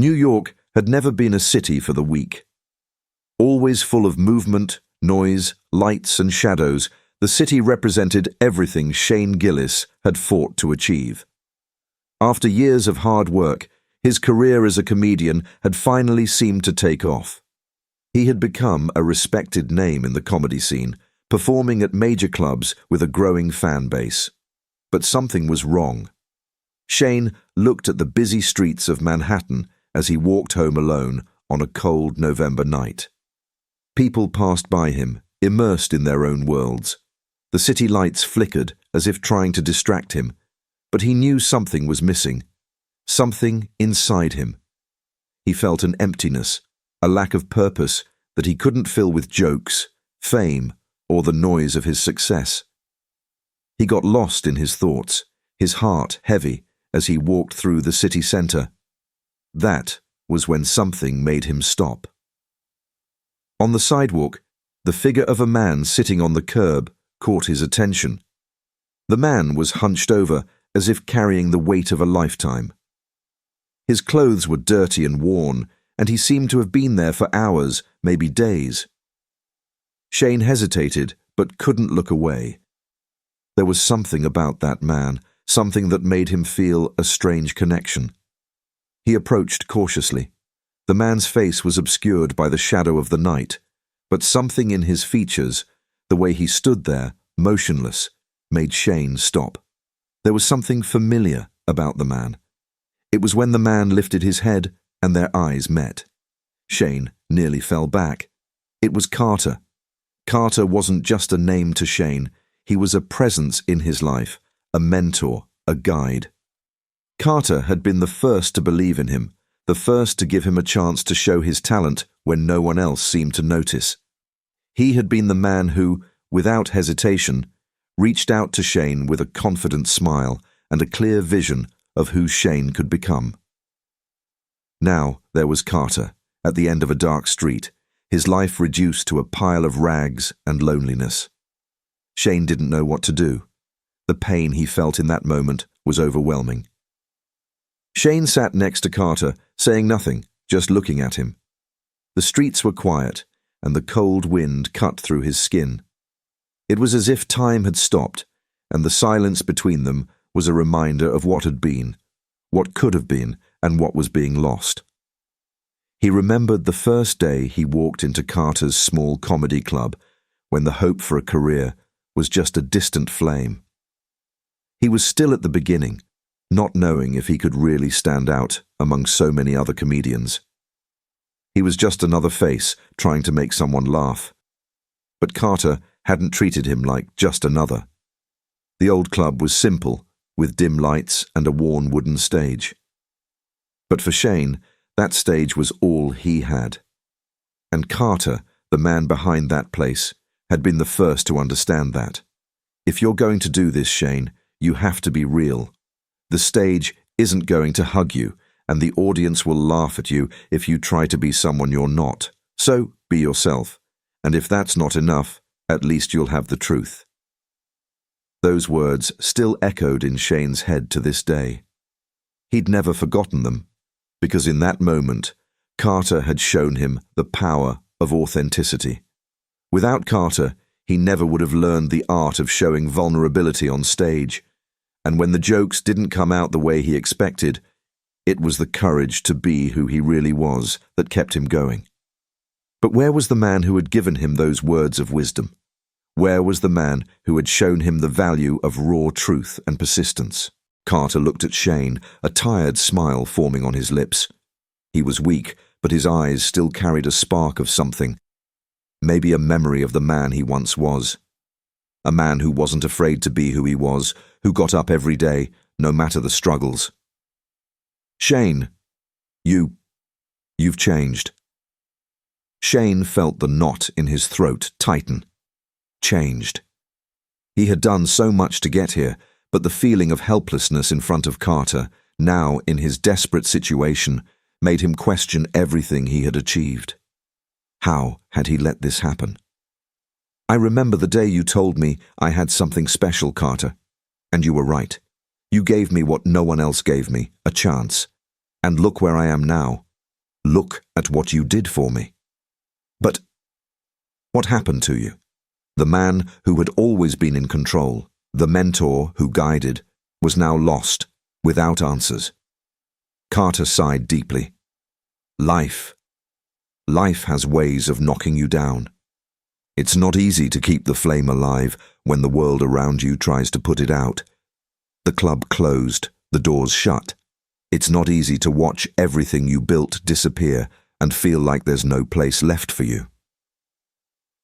New York had never been a city for the weak. Always full of movement, noise, lights and shadows, the city represented everything Shane Gillis had fought to achieve. After years of hard work, his career as a comedian had finally seemed to take off. He had become a respected name in the comedy scene, performing at major clubs with a growing fan base. But something was wrong. Shane looked at the busy streets of Manhattan as he walked home alone on a cold November night. People passed by him, immersed in their own worlds. The city lights flickered as if trying to distract him, but he knew something was missing. Something inside him. He felt an emptiness, a lack of purpose that he couldn't fill with jokes, fame, or the noise of his success. He got lost in his thoughts, his heart heavy as he walked through the city center. That was when something made him stop. On the sidewalk, the figure of a man sitting on the curb caught his attention. The man was hunched over as if carrying the weight of a lifetime. His clothes were dirty and worn, and he seemed to have been there for hours, maybe days. Shane hesitated, but couldn't look away. There was something about that man, something that made him feel a strange connection. He approached cautiously. The man's face was obscured by the shadow of the night, but something in his features, the way he stood there, motionless, made Shane stop. There was something familiar about the man. It was when the man lifted his head and their eyes met. Shane nearly fell back. It was Carter. Carter wasn't just a name to Shane. He was a presence in his life, a mentor, a guide. Carter had been the first to believe in him, the first to give him a chance to show his talent when no one else seemed to notice. He had been the man who, without hesitation, reached out to Shane with a confident smile and a clear vision of who Shane could become. Now there was Carter, at the end of a dark street, his life reduced to a pile of rags and loneliness. Shane didn't know what to do. The pain he felt in that moment was overwhelming. Shane sat next to Carter, saying nothing, just looking at him. The streets were quiet, and the cold wind cut through his skin. It was as if time had stopped, and the silence between them was a reminder of what had been, what could have been, and what was being lost. He remembered the first day he walked into Carter's small comedy club, when the hope for a career was just a distant flame. He was still at the beginning, not knowing if he could really stand out among so many other comedians. He was just another face trying to make someone laugh. But Carter hadn't treated him like just another. The old club was simple, with dim lights and a worn wooden stage. But for Shane, that stage was all he had. And Carter, the man behind that place, had been the first to understand that. If you're going to do this, Shane, you have to be real. The stage isn't going to hug you, and the audience will laugh at you if you try to be someone you're not. So, be yourself. And if that's not enough, at least you'll have the truth. Those words still echoed in Shane's head to this day. He'd never forgotten them, because in that moment, Carter had shown him the power of authenticity. Without Carter, he never would have learned the art of showing vulnerability on stage, and when the jokes didn't come out the way he expected, it was the courage to be who he really was that kept him going. But where was the man who had given him those words of wisdom? Where was the man who had shown him the value of raw truth and persistence? Carter looked at Shane, a tired smile forming on his lips. He was weak, but his eyes still carried a spark of something. Maybe a memory of the man he once was. A man who wasn't afraid to be who he was, who got up every day, no matter the struggles. Shane, you've changed. Shane felt the knot in his throat tighten. Changed. He had done so much to get here, but the feeling of helplessness in front of Carter, now in his desperate situation, made him question everything he had achieved. How had he let this happen? I remember the day you told me I had something special, Carter. And you were right. You gave me what no one else gave me, a chance. And look where I am now, "Look at what you did for me." But what happened to you? The man who had always been in control, the mentor who guided, was now lost, without answers. Carter sighed deeply. Life has ways of knocking you down. It's not easy to keep the flame alive when the world around you tries to put it out. The club closed, the doors shut. It's not easy to watch everything you built disappear and feel like there's no place left for you.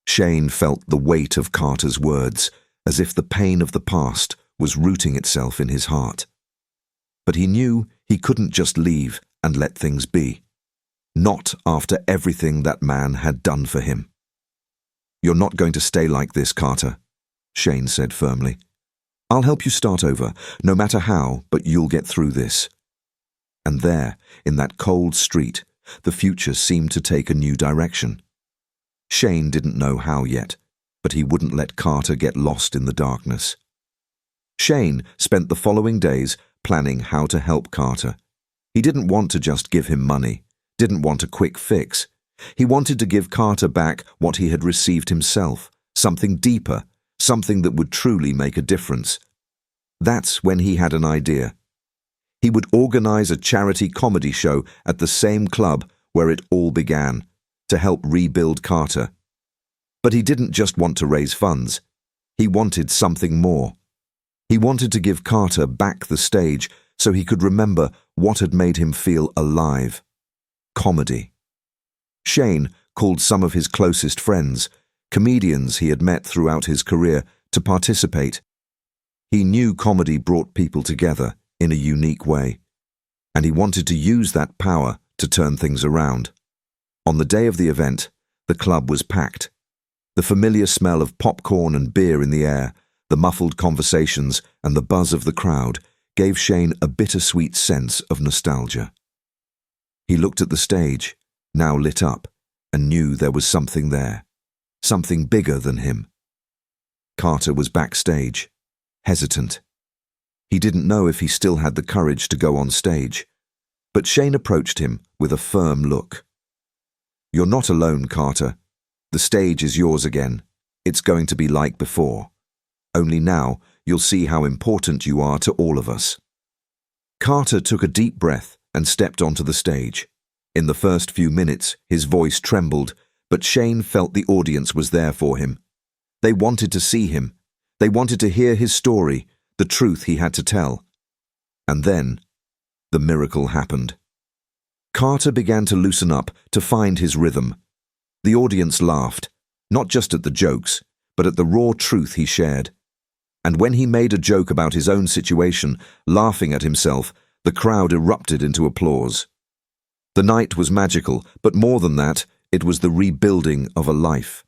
Shane felt the weight of Carter's words, as if the pain of the past was rooting itself in his heart. But he knew he couldn't just leave and let things be. Not after everything that man had done for him. "You're not going to stay like this, Carter," Shane said firmly. "I'll help you start over, no matter how, but you'll get through this." And there, in that cold street, the future seemed to take a new direction. Shane didn't know how yet, but he wouldn't let Carter get lost in the darkness. Shane spent the following days planning how to help Carter. He didn't want to just give him money, didn't want a quick fix. He wanted to give Carter back what he had received himself, something deeper, something that would truly make a difference. That's when he had an idea. He would organize a charity comedy show at the same club where it all began, to help rebuild Carter. But he didn't just want to raise funds. He wanted something more. He wanted to give Carter back the stage so he could remember what had made him feel alive. Comedy. Shane called some of his closest friends, comedians he had met throughout his career, to participate. He knew comedy brought people together in a unique way, and he wanted to use that power to turn things around. On the day of the event, the club was packed. The familiar smell of popcorn and beer in the air, the muffled conversations, and the buzz of the crowd gave Shane a bittersweet sense of nostalgia. He looked at the stage, now lit up, and knew there was something there, something bigger than him. Carter was backstage, hesitant. He didn't know if he still had the courage to go on stage, but Shane approached him with a firm look. "You're not alone, Carter. The stage is yours again. It's going to be like before. Only now you'll see how important you are to all of us." Carter took a deep breath and stepped onto the stage. In the first few minutes, his voice trembled, but Shane felt the audience was there for him. They wanted to see him. They wanted to hear his story, the truth he had to tell. And then, the miracle happened. Carter began to loosen up, to find his rhythm. The audience laughed, not just at the jokes, but at the raw truth he shared. And when he made a joke about his own situation, laughing at himself, the crowd erupted into applause. The night was magical, but more than that, it was the rebuilding of a life.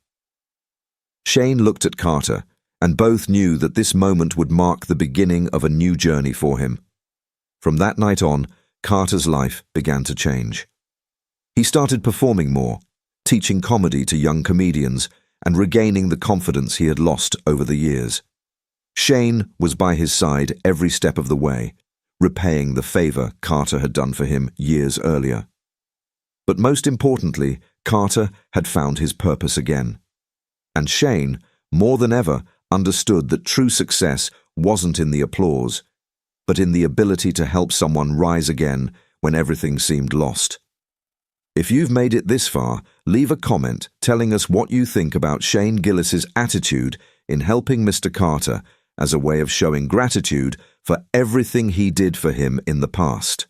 Shane looked at Carter, and both knew that this moment would mark the beginning of a new journey for him. From that night on, Carter's life began to change. He started performing more, teaching comedy to young comedians, and regaining the confidence he had lost over the years. Shane was by his side every step of the way, repaying the favor Carter had done for him years earlier. But most importantly, Carter had found his purpose again. And Shane, more than ever, understood that true success wasn't in the applause, but in the ability to help someone rise again when everything seemed lost. If you've made it this far, leave a comment telling us what you think about Shane Gillis's attitude in helping Mr. Carter as a way of showing gratitude for everything he did for him in the past.